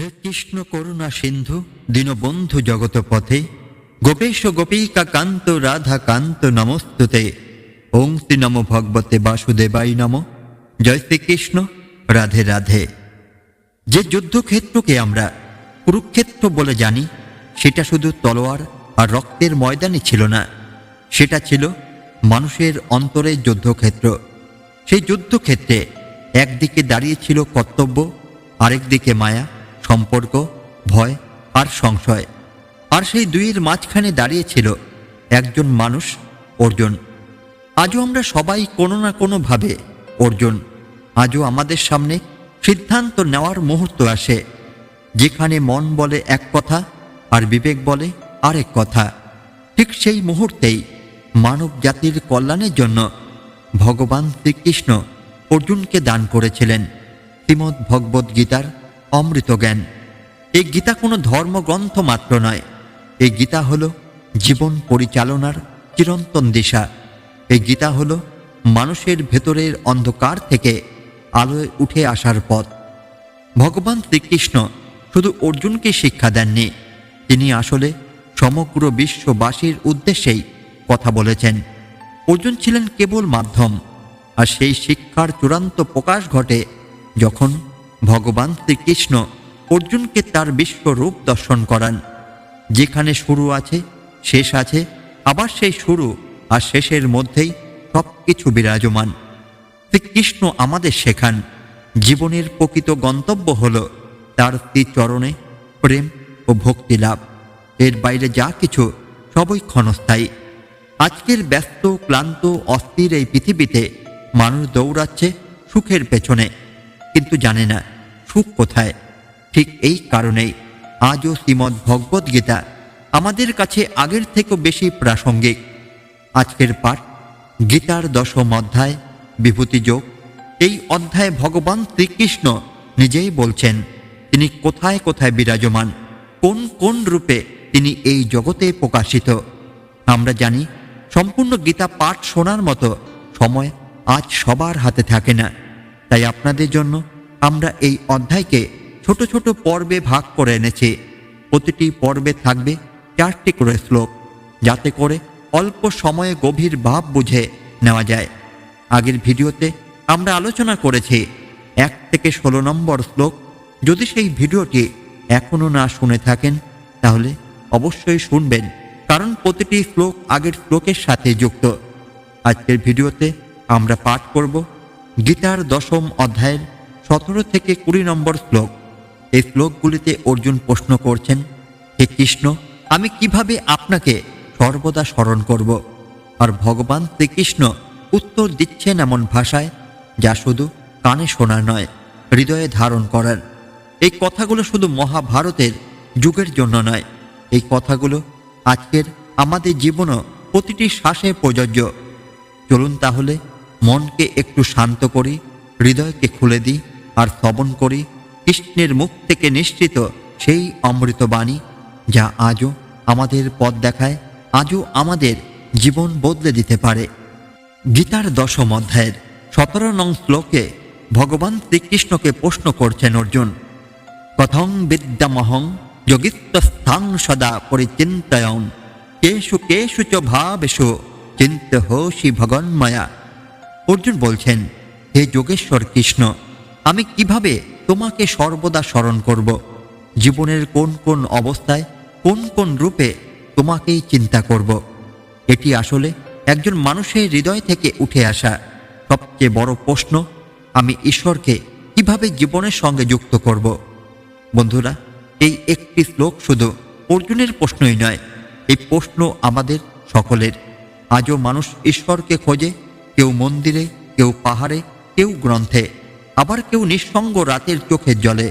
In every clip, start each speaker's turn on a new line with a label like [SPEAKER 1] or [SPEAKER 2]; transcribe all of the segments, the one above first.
[SPEAKER 1] হে কৃষ্ণ করুণা সিন্ধু দীনবন্ধু জগত পথে গোপেশ গোপিকা কান্ত রাধা কান্ত নমস্তুতে। ওং শ্রী নমো ভগবতে বাসুদেবাই নম। জয় শ্রীকৃষ্ণ, রাধে রাধে। যে যুদ্ধক্ষেত্রকে আমরা কুরুক্ষেত্র বলে জানি, সেটা শুধু তলোয়ার আর রক্তের ময়দানই ছিল না, সেটা ছিল মানুষের অন্তরের যুদ্ধক্ষেত্র। সেই যুদ্ধক্ষেত্রে একদিকে দাঁড়িয়েছিল কর্তব্য, আরেকদিকে মায়া, সম্পর্ক, ভয় আর সংশয়। আর সেই দুইয়ের মাঝখানে দাঁড়িয়েছিল একজন মানুষ, অর্জুন। আজও আমরা সবাই কোনো না কোনোভাবে অর্জুন। আজও আমাদের সামনে সিদ্ধান্ত নেওয়ার মুহূর্ত আসে, যেখানে মন বলে এক কথা আর বিবেক বলে আরেক কথা। ঠিক সেই মুহূর্তেই মানব জাতির কল্যাণের জন্য ভগবান শ্রীকৃষ্ণ অর্জুনকে দান করেছিলেন শ্রীমদ্ ভগবদ্ গীতার অমৃত জ্ঞান। এই গীতা কোনো ধর্মগ্রন্থ মাত্র নয়, এই গীতা হল জীবন পরিচালনার চিরন্তন দিশা। এই গীতা হল মানুষের ভেতরের অন্ধকার থেকে আলোয় উঠে আসার পথ। ভগবান শ্রীকৃষ্ণ শুধু অর্জুনকে শিক্ষা দেননি, তিনি আসলে সমগ্র বিশ্ববাসীর উদ্দেশ্যেই কথা বলেছেন। অর্জুন ছিলেন কেবল মাধ্যম, আর সেই শিক্ষার চূড়ান্ত প্রকাশ ঘটে যখন ভগবান শ্রীকৃষ্ণ অর্জুনকে তার বিশ্বরূপ দর্শন করান। যেখানে শুরু আছে শেষ আছে, আবার সেই শুরু আর শেষের মধ্যেই সব কিছু বিরাজমান। শ্রীকৃষ্ণ আমাদের শেখান জীবনের প্রকৃত গন্তব্য হল তার শ্রীচরণে প্রেম ও ভক্তি লাভ। এর বাইরে যা কিছু সবই ক্ষণস্থায়ী। আজকের ব্যস্ত, ক্লান্ত, অস্থির এই পৃথিবীতে মানুষ দৌড়াচ্ছে সুখের পেছনে, কিন্তু জানে না সুখ কোথায়। ঠিক এই কারণেই আজও শ্রীমদ্ ভগবদ্ গীতা আমাদের কাছে আগের থেকেও বেশি প্রাসঙ্গিক। আজকের পাঠ গীতার 10ম অধ্যায় বিভূতি যোগ। এই অধ্যায়ে ভগবান শ্রীকৃষ্ণ নিজেই বলছেন তিনি কোথায় কোথায় বিরাজমান, কোন কোন রূপে তিনি এই জগতে প্রকাশিত। আমরা জানি সম্পূর্ণ গীতা পাঠ শোনার মতো সময় আজ সবার হাতে থাকে না, তাই আপনাদের জন্য আমরা এই অধ্যায়কে ছোট ছোট পর্বে ভাগ করে এনেছি। প্রতিটি পর্বে থাকবে 4টি করে শ্লোক, যাতে করে অল্প সময়ে গভীর ভাব বুঝে নেওয়া যায়। আগের ভিডিওতে আমরা আলোচনা করেছি 1 থেকে 16 নম্বর শ্লোক। যদি সেই ভিডিওটি এখনও না শুনে থাকেন তাহলে অবশ্যই শুনবেন, কারণ প্রতিটি শ্লোক আগের শ্লোকের সাথে যুক্ত। আজকের ভিডিওতে আমরা পাঠ করব গীতার 10ম অধ্যায়ের 17 থেকে 20 নম্বর শ্লোক। এই শ্লোকগুলিতে অর্জুন প্রশ্ন করছেন, হে কৃষ্ণ, আমি কিভাবে আপনাকে সর্বদা স্মরণ করব? আর ভগবান শ্রীকৃষ্ণ উত্তর দিচ্ছেন এমন ভাষায় যা শুধু কানে শোনা নয়, হৃদয়ে ধারণ করার। এই কথাগুলো শুধু মহাভারতের যুগের জন্য নয়, এই কথাগুলো আজকের আমাদের জীবনও প্রতিটি শ্বাসে প্রযোজ্য। চলুন তাহলে মনকে একটু শান্ত করি, হৃদয়কে খুলে দিই আর শ্রবণ করি কৃষ্ণের মুখ থেকে নিঃসৃত সেই অমৃতবাণী, যা আজও আমাদের পথ দেখায়, আজও আমাদের জীবন বদলে দিতে পারে। গীতার 10ম অধ্যায়ের 17 নং শ্লোকে ভগবান শ্রীকৃষ্ণকে প্রশ্ন করছেন অর্জুন, কথং বিদ্যামহং যোগিত্বস্থাং সদা পরিচিন্তয়ং কেষু কেষু চ ভাবেষু চিন্ত্যহোষি ভগন্ময়া। অর্জুন বলছেন, হে যোগেশ্বর কৃষ্ণ, আমি কিভাবে তোমাকে সর্বদা স্মরণ করব? জীবনের কোন কোন অবস্থায়, কোন কোন রূপে তোমাকেই চিন্তা করব? এটি আসলে একজন মানুষের হৃদয় থেকে উঠে আসা সবচেয়ে বড় প্রশ্ন। আমি ঈশ্বরকে কিভাবে জীবনের সঙ্গে যুক্ত করব? বন্ধুরা, এই একটি শ্লোক শুধু অর্জুনের প্রশ্নই নয়, এই প্রশ্ন আমাদের সকলের। আজও মানুষ ঈশ্বরকে খোঁজে, কেউ মন্দিরে, কেউ পাহাড়ে, কেউ গ্রন্থে, আবার কেউ নিঃসঙ্গ রাতের চোখের জলে।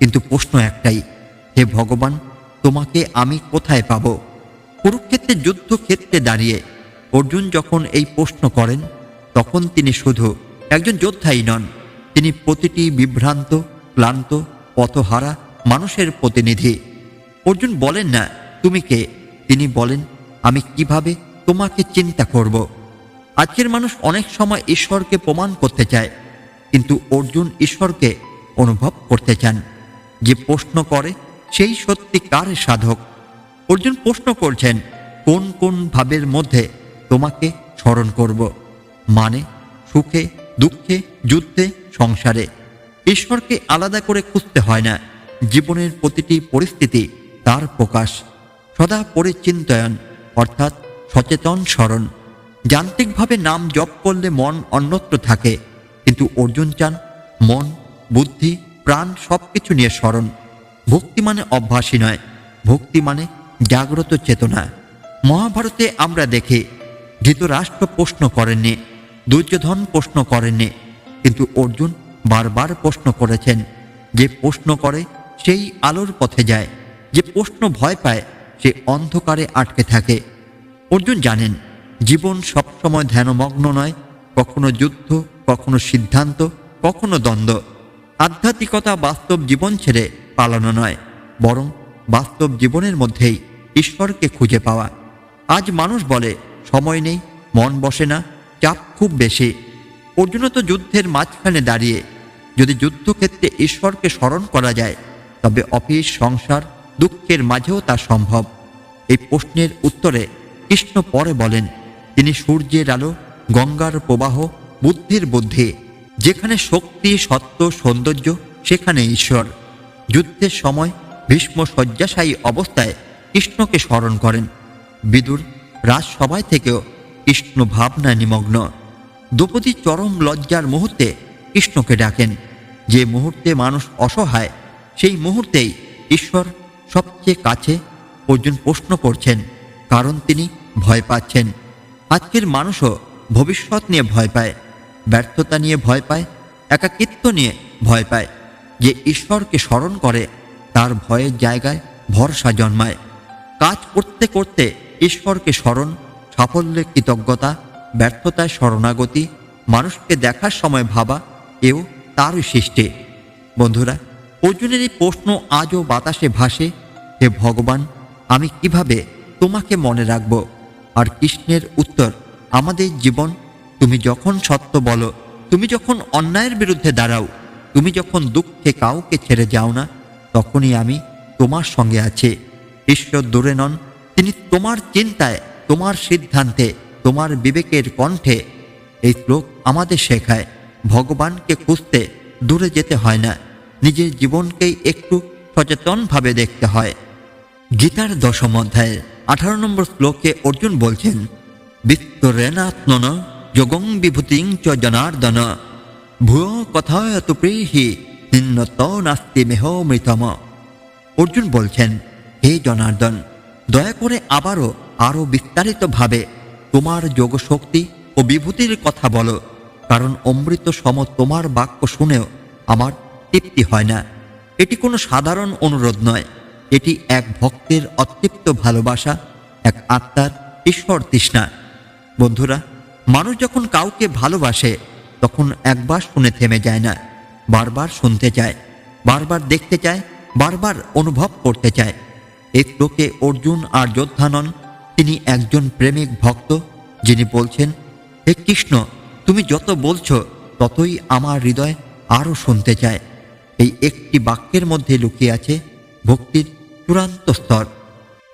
[SPEAKER 1] কিন্তু প্রশ্ন একটাই, হে ভগবান, তোমাকে আমি কোথায় পাব? কুরুক্ষেত্রের যুদ্ধক্ষেত্রে দাঁড়িয়ে অর্জুন যখন এই প্রশ্ন করেন, তখন তিনি শুধু একজন যোদ্ধাই নন, তিনি প্রতিটি বিভ্রান্ত, ক্লান্ত, পথহারা মানুষের প্রতিনিধি। অর্জুন বলেন না তুমি কে, তিনি বলেন আমি কিভাবে তোমাকে চিন্তা করব। আজকের মানুষ অনেক সময় ঈশ্বরকে প্রমাণ করতে চায়, কিন্তু অর্জুন ঈশ্বরকে অনুভব করতে চান। যে প্রশ্ন করে সেই সত্যিকার সাধক। অর্জুন প্রশ্ন করছেন, কোন কোন ভাবের মধ্যে তোমাকে স্মরণ করব? মানে সুখে, দুঃখে, যুদ্ধে, সংসারে। ঈশ্বরকে আলাদা করে খুঁজতে হয় না। জীবনের প্রতিটি পরিস্থিতি তার প্রকাশ। সদা পরিচিন্তয়ন অর্থাৎ সচেতন স্মরণ। যান্ত্রিকভাবে নাম জপ করলে মন অন্যত্র থাকে, কিন্তু অর্জুন চান মন, বুদ্ধি, প্রাণ সবকিছু নিয়ে স্মরণ। ভক্তি মানে অভ্যাসী নয়, ভক্তি মানে জাগ্রত চেতনা। মহাভারতে আমরা দেখি ধৃতরাষ্ট্র প্রশ্ন করেননি, দুর্যোধন প্রশ্ন করেননি, কিন্তু অর্জুন বারবার প্রশ্ন করেছেন। যে প্রশ্ন করে সেই আলোর পথে যায়, যে প্রশ্ন ভয় পায় সে অন্ধকারে আটকে থাকে। অর্জুন জানেন জীবন সবসময় ধ্যানমগ্ন নয়, কখনো যুদ্ধ, কখনো সিদ্ধান্ত, কখনো দ্বন্দ্ব। আধ্যাত্মিকতা বাস্তব জীবন ছেড়ে পালানো নয়, বরং বাস্তব জীবনের মধ্যেই ঈশ্বরকে খুঁজে পাওয়া। আজ মানুষ বলে সময় নেই, মন বসে না, চাপ খুব বেশি। অর্জুনও তো যুদ্ধের মাঝখানে দাঁড়িয়ে। যদি যুদ্ধক্ষেত্রে ঈশ্বরকে স্মরণ করা যায়, তবে অফিস, সংসার, দুঃখের মাঝেও তা সম্ভব। এই প্রশ্নের উত্তরে কৃষ্ণ পরে বলেন, তিনি সূর্যের আলো, গঙ্গার প্রবাহ, বুদ্ধির বুদ্ধি। যেখানে শক্তি, সত্য, সৌন্দর্য, সেখানে ঈশ্বর। যুদ্ধের সময় ভীষ্ম শয্যাশায়ী অবস্থায় কৃষ্ণকে স্মরণ করেন। বিদুর রাজসভায় থেকেও কৃষ্ণ ভাবনায় নিমগ্ন। দ্রৌপদী চরম লজ্জার মুহূর্তে কৃষ্ণকে ডাকেন। যে মুহূর্তে মানুষ অসহায়, সেই মুহূর্তেই ঈশ্বর সবচেয়ে কাছে। অর্জুন প্রশ্ন করছেন, কারণ তিনি ভয় পাচ্ছেন। আজকের মানুষও ভবিষ্যৎ নিয়ে ভয় পায়, ব্যর্থতা নিয়ে ভয় পায়, একাকিত্ব নিয়ে ভয় পায়। যে ঈশ্বরকে স্মরণ করে তার ভয়ের জায়গায় ভরসা জন্মায়। কাজ করতে করতে ঈশ্বরকে স্মরণ, সাফল্যে কৃতজ্ঞতা, ব্যর্থতায় শরণাগতি, মানুষকে দেখার সময় ভাবা, এও তারই সৃষ্টি। বন্ধুরা, অর্জুনের এই প্রশ্ন আজও বাতাসে ভাসে, হে ভগবান, আমি কিভাবে তোমাকে মনে রাখব? আর কৃষ্ণের উত্তর, আমাদের জীবন। তুমি যখন সত্য বলো, তুমি যখন অন্যায়ের বিরুদ্ধে দাঁড়াও, তুমি যখন দুঃখে কাউকে ছেড়ে যাও না, তখনই আমি তোমার সঙ্গে আছি। ঈশ্বর দূরে নন, তিনি তোমার চিন্তায়, তোমার সিদ্ধান্তে, তোমার বিবেকের কণ্ঠে। এই শ্লোক আমাদের শেখায় ভগবানকে খুঁজতে দূরে যেতে হয় না, নিজের জীবনকেই একটু সচেতনভাবে দেখতে হয়। গীতার 10ম অধ্যায়ের 18 নম্বর শ্লোকে অর্জুন বলছেন, বিস্তরেণাত্মন যোগং বিভূতিং চ জনার্দন ভূয় কথায়তু প্রেহি নিন্নত নাস্তি মেহমৃতম। অর্জুন বলছেন, হে জনার্দন, দয়া করে আরও বিস্তারিতভাবে তোমার যোগশক্তি ও বিভূতির কথা বলো, কারণ অমৃত সম তোমার বাক্য শুনেও আমার তৃপ্তি হয় না। এটি কোনো সাধারণ অনুরোধ নয়, এটি এক ভক্তের অতৃপ্ত ভালোবাসা, এক আত্মার ঈশ্বর তৃষ্ণা। বন্ধুরা, মানুষ যখন কাউকে ভালোবাসে তখন একবার শুনে থেমে যায় না, বারবার শুনতে চায়, বারবার দেখতে চায়, বারবার অনুভব করতে চায়। এই শ্লোকে অর্জুন আর যোদ্ধা নন, তিনি একজন প্রেমিক ভক্ত, যিনি বলছেন, হে কৃষ্ণ, তুমি যত বলছো ততই আমার হৃদয় আরও শুনতে চায়। এই একটি বাক্যের মধ্যে লুকিয়ে আছে ভক্তির চূড়ান্ত স্তর।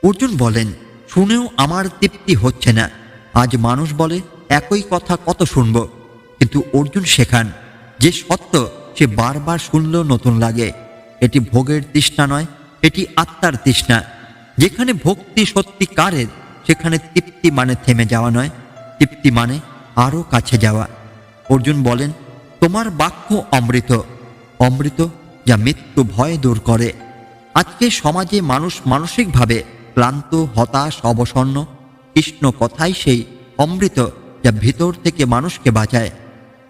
[SPEAKER 1] অর্জুন বলেন, শুনেও আমার তৃপ্তি হচ্ছে না। আজ মানুষ বলে একই কথা কত শুনব, কিন্তু অর্জুন শেখান যে সত্য সে বারবার শুনলেও নতুন লাগে। এটি ভোগের তৃষ্ণা নয়, এটি আত্মার তৃষ্ণা। যেখানে ভক্তি সত্যিকারের, সেখানে তৃপ্তি মানে থেমে যাওয়া নয়, তৃপ্তি মানে আরও কাছে যাওয়া। অর্জুন বলেন, তোমার বাক্য অমৃত, অমৃত যা মৃত্যু ভয় দূর করে। আজকে সমাজে মানুষ মানসিকভাবে ক্লান্ত, হতাশ, অবসন্ন। কৃষ্ণ কথাই সেই অমৃত যা ভিতর থেকে মানুষকে বাঁচায়।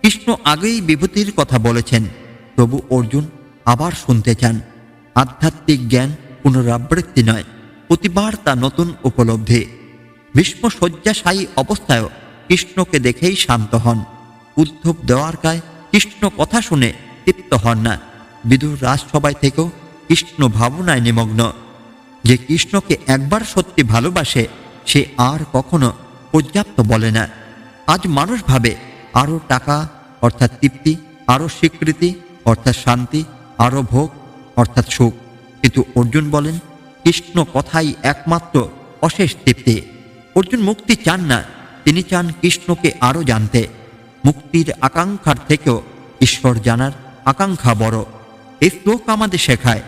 [SPEAKER 1] কৃষ্ণ আগেই বিভূতির কথা বলেছেন, তবু অর্জুন আবার শুনতে চান। আধ্যাত্মিক জ্ঞান পুনরাবৃত্তি নয়, প্রতিবার তা নতুন উপলব্ধি। ভীষ্ম শয্যাশায়ী অবস্থায়ও কৃষ্ণকে দেখেই শান্ত হন। উদ্ধব দেওয়ারকায় কৃষ্ণ কথা শুনে তৃপ্ত হন না। বিদুর রাজসভায় থেকেও কৃষ্ণ ভাবনায় নিমগ্ন। যে কৃষ্ণকে একবার সত্যি ভালোবাসে সে আর কখনো পর্যাপ্ত বলে না। আজ মানুষ ভাবে আরও টাকা অর্থাৎ তৃপ্তি, আরও স্বীকৃতি অর্থাৎ শান্তি, আরও ভোগ, অর্থাৎ সুখ। কিন্তু অর্জুন বলেন কৃষ্ণ কথাই একমাত্র অশেষ তৃপ্তি। অর্জুন মুক্তি চান না, তিনি চান কৃষ্ণকে আরও জানতে। মুক্তির আকাঙ্ক্ষার থেকেও ঈশ্বর জানার আকাঙ্ক্ষা বড়। এই শ্লোক আমাদের শেখায়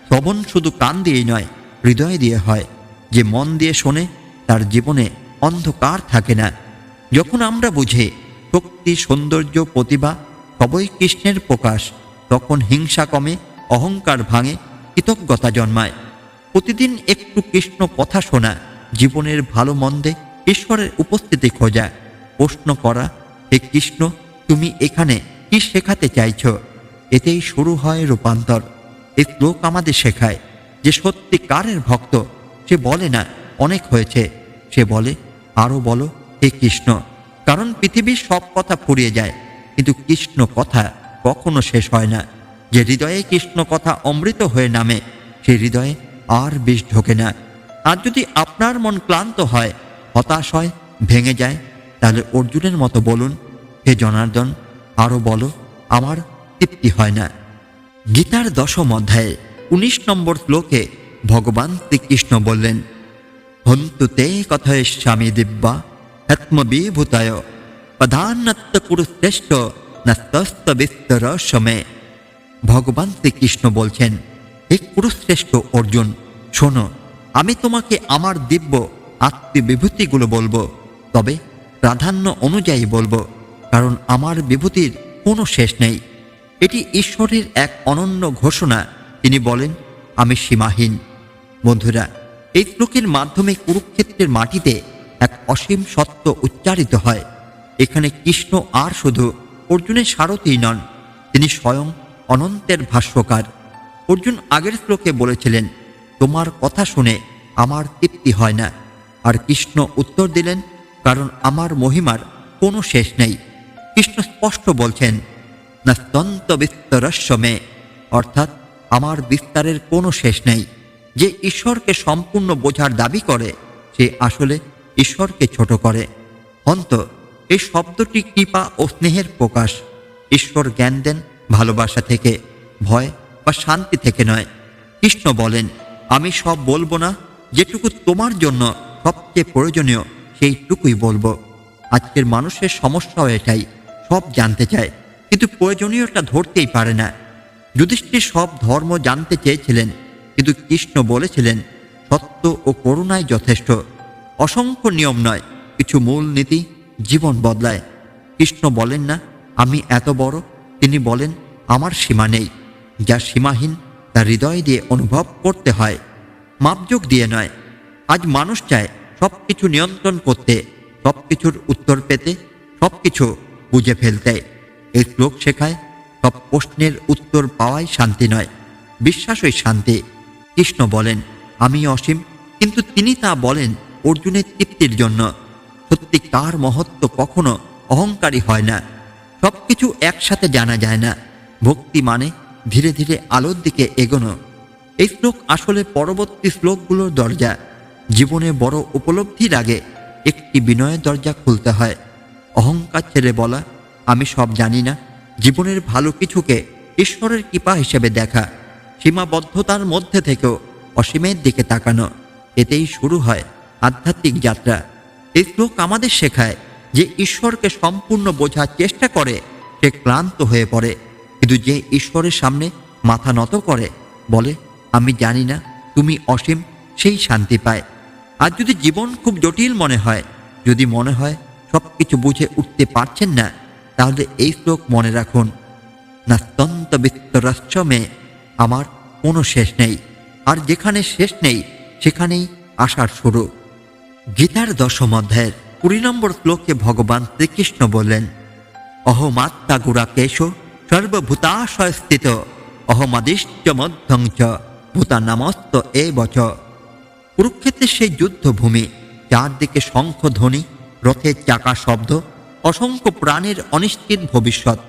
[SPEAKER 1] শ্রবণ শুধু কান দিয়েই নয়, হৃদয় দিয়ে হয়। যে মন দিয়ে শোনে তার জীবনে অন্ধকার থাকে না। যখন আমরা বুঝি শক্তি, সৌন্দর্য, প্রতিভা সবই কৃষ্ণের প্রকাশ, তখন হিংসা কমে, অহংকার ভাঙে, কৃতজ্ঞতা জন্মায়। প্রতিদিন একটু কৃষ্ণ কথা শোনা, জীবনের ভালো মন্দে ঈশ্বরের উপস্থিতি খোঁজা, প্রশ্ন করা, হে কৃষ্ণ তুমি এখানে কি শেখাতে চাইছ? এতেই শুরু হয় রূপান্তর। এই শ্লোক আমাদের শেখায় যে সত্যিকারের ভক্ত সে বলে না অনেক হয়েছে, সে বলে আরও বলো হে কৃষ্ণ। কারণ পৃথিবীর সব কথা ফুরিয়ে যায়, কিন্তু কৃষ্ণ কথা কখনো শেষ হয় না। যে হৃদয়ে কৃষ্ণ কথা অমৃত হয়ে নামে, সে হৃদয়ে আর বিষ ঢোকে না। আর যদি আপনার মন ক্লান্ত হয়, হতাশ হয়, ভেঙে যায়, তাহলে অর্জুনের মতো বলুন হে জনার্দন আরও বলো, আমার তৃপ্তি হয় না। গীতার 10ম অধ্যায়ে 19 নম্বর শ্লোকে ভগবান শ্রীকৃষ্ণ বললেন, হন্তু তে কথয়িষ্যামি দিব্যা হত্মবিভূতায় প্রধানত্ব কুরুশ্রেষ্ঠ নস্তস্ত বিস্তর সমে। ভগবান শ্রীকৃষ্ণ বলছেন, হে কুরুশ্রেষ্ঠ অর্জুন, শোনো, আমি তোমাকে আমার দিব্য আত্মবিভূতিগুলো বলবো, তবে প্রাধান্য অনুযায়ী বলবো, কারণ আমার বিভূতির কোনো শেষ নেই। এটি ঈশ্বরের এক অনন্য ঘোষণা। তিনি বলেন, আমি সীমাহীন। বন্ধুরা, এই শ্লোকের মাধ্যমে কুরুক্ষেত্রের মাটিতে এক অসীম সত্য উচ্চারিত হয়। এখানে কৃষ্ণ আর শুধু অর্জুনের সারথী নন, তিনি স্বয়ং অনন্তের ভাষ্যকার। অর্জুন আগের শ্লোকে বলেছিলেন, তোমার কথা শুনে আমার তৃপ্তি হয় না। আর কৃষ্ণ উত্তর দিলেন, কারণ আমার মহিমার কোনো শেষ নেই। কৃষ্ণ স্পষ্ট বলছেন, নাস্তন্ত বিস্তরস্য মে, অর্থাৎ আমার বিস্তারের কোনো শেষ নেই। যে ঈশ্বরকে সম্পূর্ণ বোঝার দাবি করে, সে আসলে ঈশ্বরকে ছোট করে। অন্ত এই শব্দটি কৃপা ও স্নেহের প্রকাশ। ঈশ্বর জ্ঞান দেন ভালোবাসা থেকে, ভয় বা শান্তি থেকে নয়। কৃষ্ণ বলেন, আমি সব বলবো না, যেটুকু তোমার জন্য সবচেয়ে প্রয়োজনীয় সেইটুকুই বলবো। আজকের মানুষের সমস্যাও এটাই, সব জানতে চায় কিন্তু প্রয়োজনীয়টা ধরতেই পারে না। যুধিষ্ঠির সব ধর্ম জানতে চেয়েছিলেন, কিন্তু কৃষ্ণ বলেছিলেন সত্য ও করুণাই যথেষ্ট। অসংখ্য নিয়ম নয়, কিছু মূল নীতি জীবন বদলায়। কৃষ্ণ বলেন না আমি এত বড়, তিনি বলেন আমার সীমা নেই। যা সীমাহীন তা হৃদয় দিয়ে অনুভব করতে হয়, মাপযোগ দিয়ে নয়। আজ মানুষ চায় সব কিছু নিয়ন্ত্রণ করতে, সব কিছুর উত্তর পেতে, সব কিছু বুঝে ফেলতে। এই শ্লোক শেখায় সব প্রশ্নের উত্তর পাওয়াই শান্তি নয়, বিশ্বাসই শান্তি। কৃষ্ণ বলেন আমি অসীম, কিন্তু তিনি তা বলেন অর্জুনের তৃপ্তির জন্য। সত্যিকার মহত্ব কখনো অহংকারী হয় না। সব কিছু একসাথে জানা যায় না। ভক্তি মানে ধীরে ধীরে আলোর দিকে এগোনো। এই শ্লোক আসলে পরবর্তী শ্লোকগুলোর দরজা। জীবনে বড় উপলব্ধির আগে একটি বিনয়ের দরজা খুলতে হয়। অহংকার ছেড়ে বলা আমি সব জানি না, জীবনের ভালো কিছুকে ঈশ্বরের কৃপা হিসেবে দেখা, সীমাবদ্ধতার মধ্যে থেকেও অসীমের দিকে তাকানো, এতেই শুরু হয় আধ্যাত্মিক যাত্রা। এই শ্লোক আমাদের শেখায় যে ঈশ্বরকে সম্পূর্ণ বোঝার চেষ্টা করে সে ক্লান্ত হয়ে পড়ে, কিন্তু যে ঈশ্বরের সামনে মাথা নত করে, বলে আমি জানি না, তুমি অসীম, সেই শান্তি পায়। আর যদি জীবন খুব জটিল মনে হয়, যদি মনে হয় সব কিছু বুঝে উঠতে পারছেন না, তাহলে এই শ্লোক মনে রাখুন, নাস্তন্ত বিস্তরস্য মে, আমার কোনো শেষ নেই। আর যেখানে শেষ নেই সেখানেই আসার শুরু। গীতার 10ম অধ্যায়ের 20 নম্বর শ্লোকে ভগবান শ্রীকৃষ্ণ বললেন, অহমাত্মা গুড়াকেশ সর্বভূতাশয় স্থিত অহমাদিশ্চ মধ্যং চ ভূতানামস্ত এ বচ। কুরুক্ষেত্রের সেই যুদ্ধভূমি, চারদিকে শঙ্খধ্বনি, রথের চাকা শব্দ, অসংখ্য প্রাণের অনিশ্চিত ভবিষ্যৎ।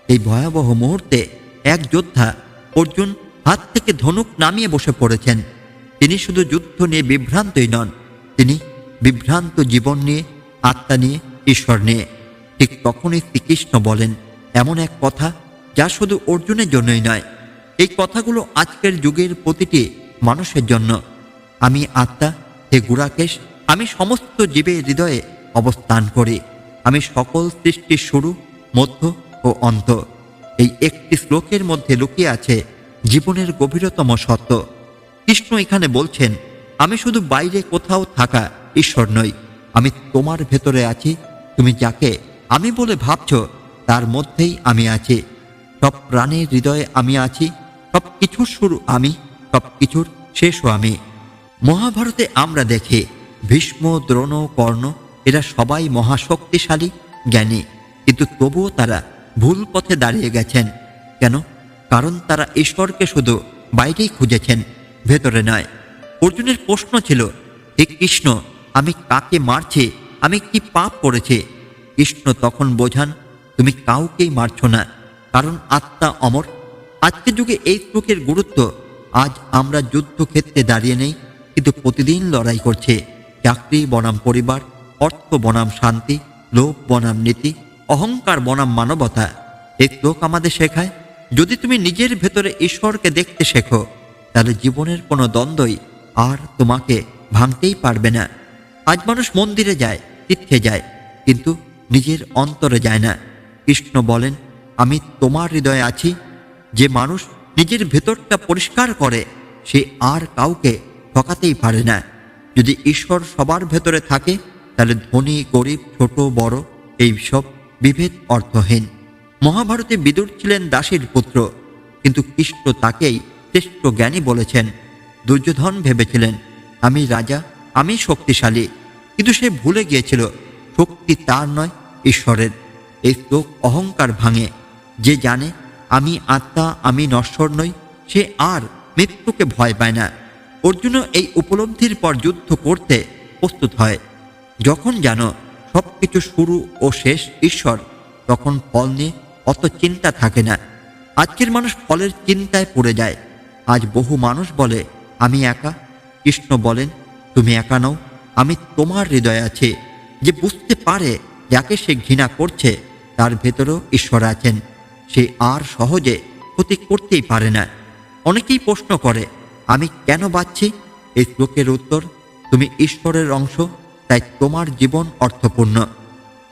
[SPEAKER 1] এই ভয়াবহ মুহূর্তে এক যোদ্ধা অর্জুন হাত থেকে ধনুক নামিয়ে বসে পড়েছেন। তিনি শুধু যুদ্ধ নিয়ে বিভ্রান্তই নন, তিনি বিভ্রান্ত জীবন নিয়ে, আত্মা নিয়ে, ঈশ্বর নিয়ে। ঠিক তখনই শ্রীকৃষ্ণ বলেন এমন এক কথা যা শুধু অর্জুনের জন্যই নয়, এই কথাগুলো আজকের যুগের প্রতিটি মানুষের জন্য। আমি আত্মা, হে গুড়াকেশ, আমি সমস্ত জীবের হৃদয়ে অবস্থান করি। আমি সকল সৃষ্টির শুরু, মধ্য ও অন্ত। এই একটি শ্লোকের মধ্যে লুকিয়ে আছে জীবনের গভীরতম সত্য। কৃষ্ণ এখানে বলছেন, আমি শুধু বাইরে কোথাও থাকা ঈশ্বর নই, আমি তোমার ভেতরে আছি। তুমি যাকে আমি বলে ভাবছ তার মধ্যেই আমি আছি। সব প্রাণের হৃদয়ে আমি আছি। সব কিছুর শুরু আমি, সব কিছুর শেষও আমি। মহাভারতে আমরা দেখি ভীষ্ম, দ্রোণ, কর্ণ এরা সবাই মহাশক্তিশালী জ্ঞানী, কিন্তু তবুও তারা ভুল পথে দাঁড়িয়ে গেছেন। কেন? কারণ তারা ঈশ্বরকে শুধু বাইরেই খুঁজেছেন, ভেতরে নয়। অর্জুনের প্রশ্ন ছিল, হে কৃষ্ণ, আমি কাকে মারছি? আমি কি পাপ করেছি? কৃষ্ণ তখন বোঝান, তুমি কাউকেই মারছ না, কারণ আত্মা অমর। আজকের যুগে এই শ্লোকের গুরুত্ব। আজ আমরা যুদ্ধক্ষেত্রে দাঁড়িয়ে নেই, কিন্তু প্রতিদিন লড়াই করছে। চাকরি বনাম পরিবার, অর্থ বনাম শান্তি, লোভ বনাম নীতি, অহংকার বনাম মানবতা। এই শ্লোক আমাদের শেখায়, যদি তুমি নিজের ভেতরে ঈশ্বরকে দেখতে শেখো, তাহলে জীবনের কোনো দ্বন্দ্বই আর তোমাকে ভাঙতেই পারবে না। আজ মানুষ মন্দিরে যায়, তীর্থে যায়, কিন্তু নিজের অন্তরে যায় না। কৃষ্ণ বলেন, আমি তোমার হৃদয়ে আছি। যে মানুষ নিজের ভেতরটা পরিষ্কার করে, সে আর কাউকে ঠকাতেই পারে না। যদি ঈশ্বর সবার ভেতরে থাকে, তাহলে ধনী গরিব, ছোট বড় এই সব বিভেদ অর্থহীন। মহাভারতে বিদুর ছিলেন দাসীর পুত্র, কিন্তু কৃষ্ণ তাকেই শ্রেষ্ঠ জ্ঞানী বলেছেন। দুর্যোধন ভেবেছিলেন, আমি রাজা, আমি শক্তিশালী, কিন্তু সে ভুলে গিয়েছিল শক্তি তার নয়, ঈশ্বরের। এই শ্লোক অহংকার ভাঙে। যে জানে আমি আত্মা, আমি নশ্বর নই, সে আর মৃত্যুকে ভয় পায় না। অর্জুনও এই উপলব্ধির পর যুদ্ধ করতে প্রস্তুত হয়। যখন জানো সব কিছু শুরু ও শেষ ঈশ্বর, তখন ফল নিয়ে অত চিন্তা থাকে না। আজকের মানুষ ফলের চিন্তায় পড়ে যায়। আজ বহু মানুষ বলে, আমি একা। কৃষ্ণ বলেন, তুমি একা নও, আমি তোমার হৃদয়ে আছি। যে বুঝতে পারে যাকে সে ঘৃণা করছে, তার ভেতরেও ঈশ্বর আছেন। সে আর সহজে ক্ষতি করতেই পারে না। অনেকেই প্রশ্ন করে, আমি কেন বাঁচছি? এই শ্লোকের উত্তর, তুমি ঈশ্বরের অংশ, তাই তোমার জীবন অর্থপূর্ণ।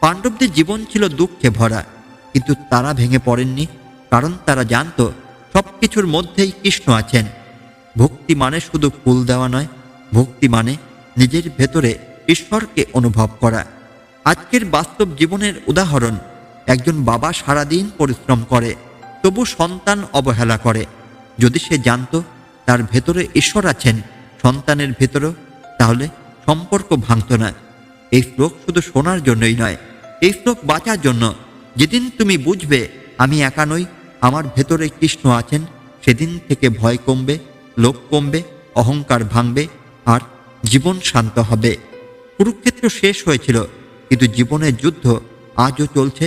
[SPEAKER 1] পাণ্ডবদের জীবন ছিল দুঃখে ভরা, কিন্তু তারা ভেঙে পড়েননি, কারণ তারা জানত সব কিছুর মধ্যেই কৃষ্ণ আছেন। ভক্তি মানে শুধু ফুল দেওয়া নয়, ভক্তি মানে নিজের ভেতরে ঈশ্বরকে অনুভব করা। আজকের বাস্তব জীবনের উদাহরণ, একজন বাবা সারাদিন পরিশ্রম করে, তবু সন্তান অবহেলা করে। যদি সে জানত তার ভেতরে ঈশ্বর আছেন সন্তানের ভেতরেও, তাহলে সম্পর্ক ভাঙত না। এই শ্লোক শুধু শোনার জন্যই নয়, এই শ্লোক বাঁচার জন্য। যেদিন তুমি বুঝবে আমি একা নই, আমার ভেতরে কৃষ্ণ আছেন, সেদিন থেকে ভয় কমবে, লোভ কমবে, অহংকার ভাঙবে, আর জীবন শান্ত হবে। কুরুক্ষেত্র শেষ হয়েছিল, কিন্তু জীবনের যুদ্ধ আজও চলছে।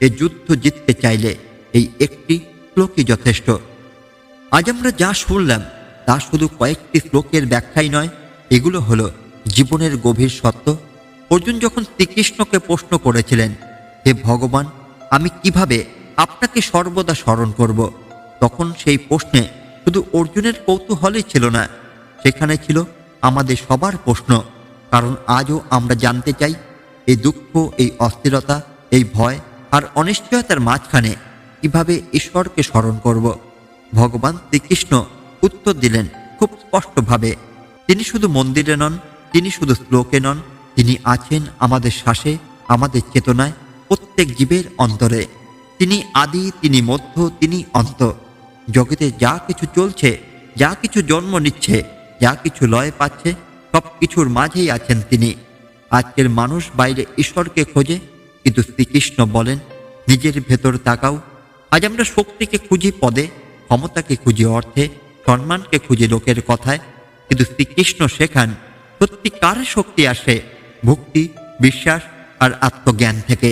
[SPEAKER 1] এই যুদ্ধ জিততে চাইলে এই একটি শ্লোকই যথেষ্ট। আজ আমরা যা শুনলাম তা শুধু কয়েকটি শ্লোকের ব্যাখ্যাই নয়, এগুলো হলো জীবনের গভীর সত্য। অর্জুন যখন শ্রীকৃষ্ণকে প্রশ্ন করেছিলেন, হে ভগবান, আমি কিভাবে আপনাকে সর্বদা স্মরণ করব, তখন সেই প্রশ্নে শুধু অর্জুনের কৌতূহলই ছিল না, সেখানে ছিল আমাদের সবার প্রশ্ন। কারণ আজও আমরা জানতে চাই, এই দুঃখ, এই অস্থিরতা, এই ভয় আর অনিশ্চয়তার মাঝখানে কিভাবে ঈশ্বরকে স্মরণ করব। ভগবান শ্রীকৃষ্ণ উত্তর দিলেন খুব স্পষ্টভাবে। তিনি শুধু মন্দিরে নন, তিনি শুধু শ্লোকে নন, তিনি আছেন আমাদের শ্বাসে, আমাদের চেতনায়, প্রত্যেক জীবের অন্তরে। তিনি আদি, তিনি মধ্য, তিনি অন্ত। জগতে যা কিছু চলছে, যা কিছু জন্ম নিচ্ছে, যা কিছু লয় পাচ্ছে, সব কিছুর মাঝেই আছেন তিনি। আজকের মানুষ বাইরে ঈশ্বরকে খোঁজে, কিন্তু শ্রীকৃষ্ণ বলেন, নিজের ভেতর তাকাও। আজ আমরা শক্তিকে খুঁজি পদে, ক্ষমতাকে খুঁজি অর্থে, সম্মানকে খুঁজি লোকের কথায়, কিন্তু শ্রীকৃষ্ণ শেখান সত্যিকার শক্তি আসে ভক্তি, বিশ্বাস আর আত্মজ্ঞান থেকে।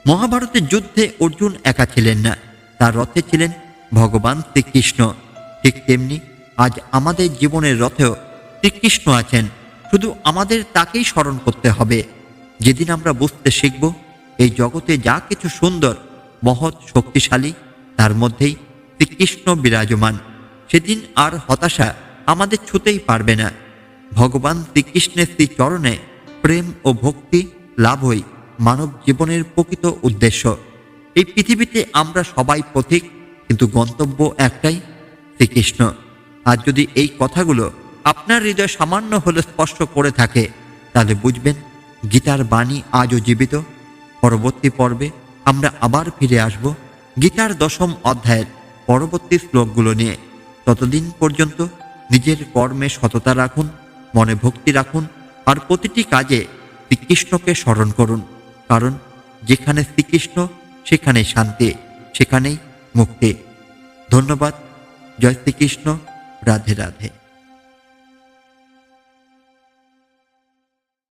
[SPEAKER 1] মহাভারতের যুদ্ধে অর্জুন একা ছিলেন না, তার রথে ছিলেন ভগবান শ্রীকৃষ্ণ। ঠিক তেমনি আজ আমাদের জীবনের রথেও শ্রীকৃষ্ণ আছেন, শুধু আমাদের তাকেই স্মরণ করতে হবে। যেদিন আমরা বুঝতে শিখব এই জগতে যা কিছু সুন্দর, মহৎ, শক্তিশালী, তার মধ্যেই শ্রীকৃষ্ণ বিরাজমান। সেদিন আর হতাশা আমাদের ছুতেই পারবে না। ভগবান শ্রীকৃষ্ণের শ্রী চরণে প্রেম ও ভক্তি লাভই মানব জীবনের প্রকৃত উদ্দেশ্য। এই পৃথিবীতে আমরা সবাই পথিক, কিন্তু গন্তব্য একটাই, শ্রীকৃষ্ণ। আর যদি এই কথাগুলো আপনার হৃদয় সামান্য হলে স্পর্শ করে থাকে, তাহলে বুঝবেন গীতার বাণী আজও জীবিত। পরবর্তী পর্বে আমরা আবার ফিরে আসব গীতার 10ম অধ্যায়ের পরবর্তী শ্লোকগুলো নিয়ে। ততদিন পর্যন্ত নিজের কর্মে সততা রাখুন, মনে ভক্তি রাখুন, আর প্রতিটি কাজে শ্রীকৃষ্ণকে স্মরণ করুন। কারণ যেখানে শ্রীকৃষ্ণ সেখানেই শান্তি, সেখানেই মুক্তি। ধন্যবাদ। জয় শ্রীকৃষ্ণ। রাধে রাধে।